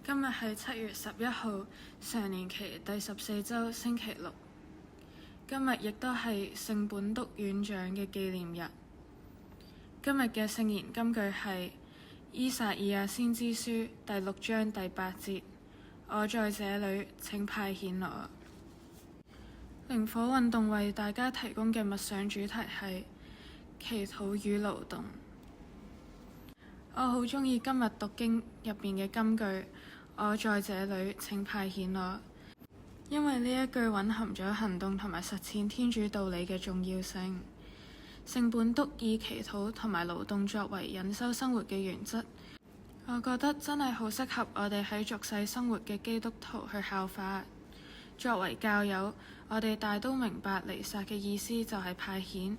今日係7月11號，常年期第14週星期六。今日亦都係聖本篤院長嘅紀念日。今日嘅聖言金句係《依撒意亞先知書》第6章第8節：我在這裏，請派遣我。靈火運動為大家提供嘅默想主題係祈禱與勞動。我好鍾意今日讀經入邊嘅金句，我在這裏，請派遣我，因為呢一句蘊含咗行動同埋實踐天主道理嘅重要性。聖本篤以祈禱同埋勞動作為隱修生活嘅原則，我覺得真係好適合我哋喺俗世生活嘅基督徒去效法。作為教友，我哋大都明白彌撒嘅意思就係派遣，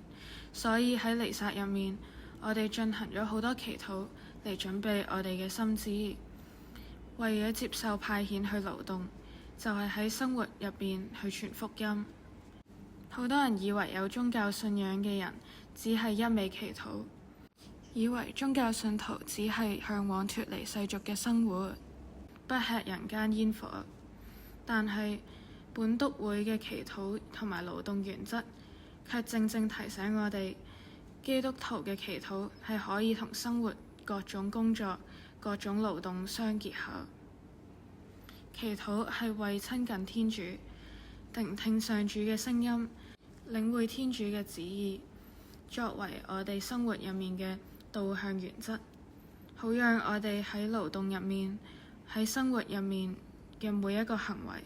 所以喺彌撒入面，我哋進行咗好多祈禱嚟準備我哋嘅心志，為咗接受派遣去勞動，就係喺生活入邊去傳福音。好多人以為有宗教信仰嘅人只係一味祈禱，以為宗教信徒只係嚮往脫離世俗嘅生活，不吃人間煙火。但係本篤會嘅祈禱同埋勞動原則，卻正正提醒我哋，基督徒嘅祈禱係可以同生活各種工作、各種勞動相結合。祈禱係為親近天主，聆聽上主嘅聲音，領會天主嘅旨意，作為我哋生活入面嘅導向原則，好讓我哋喺勞動入面、喺生活入面嘅每一個行為，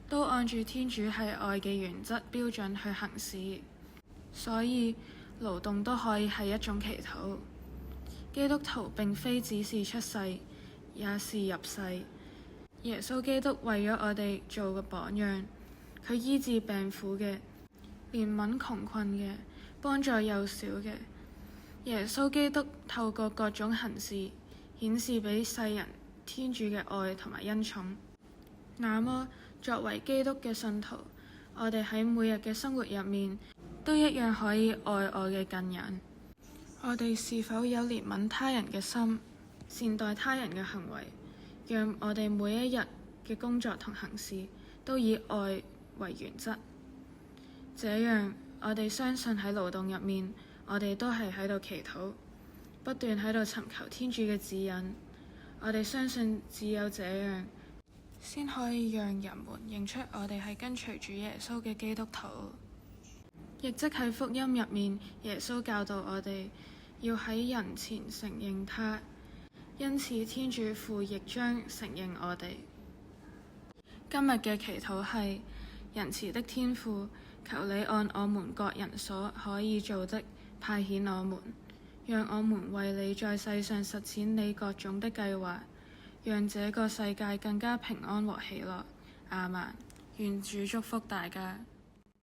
都按住天主係愛嘅原則標準去行事。所以勞動都可以係一種祈禱。基督徒並非只是出世，也是入世。耶穌基督為咗我哋做個榜樣，佢醫治病苦嘅，憐憫窮困嘅，幫助幼小嘅。耶穌基督透過各種行事，顯示俾世人天主嘅愛同埋恩寵。那麼作為基督嘅信徒，我哋喺每日嘅生活入面，都一樣可以愛我嘅近人。我哋是否有憐憫他人嘅心，善待他人嘅行為，讓我哋每一日嘅工作同行事都以愛為原則。這樣我哋相信喺勞動入面，我哋都係喺度祈禱，不斷喺度尋求天主嘅指引。我哋相信只有這樣，先可以讓人們認出我哋係跟隨主耶穌嘅基督徒。亦即喺福音入面，耶穌教導我哋要喺人前承認他，因此天主父亦將承認我哋。今日嘅祈禱係：仁慈的天父，求你按我們各人所可以做的派遣我們，讓我們為你在世上實踐你各種的計劃，讓這個世界更加平安和喜樂。阿們。願主祝福大家。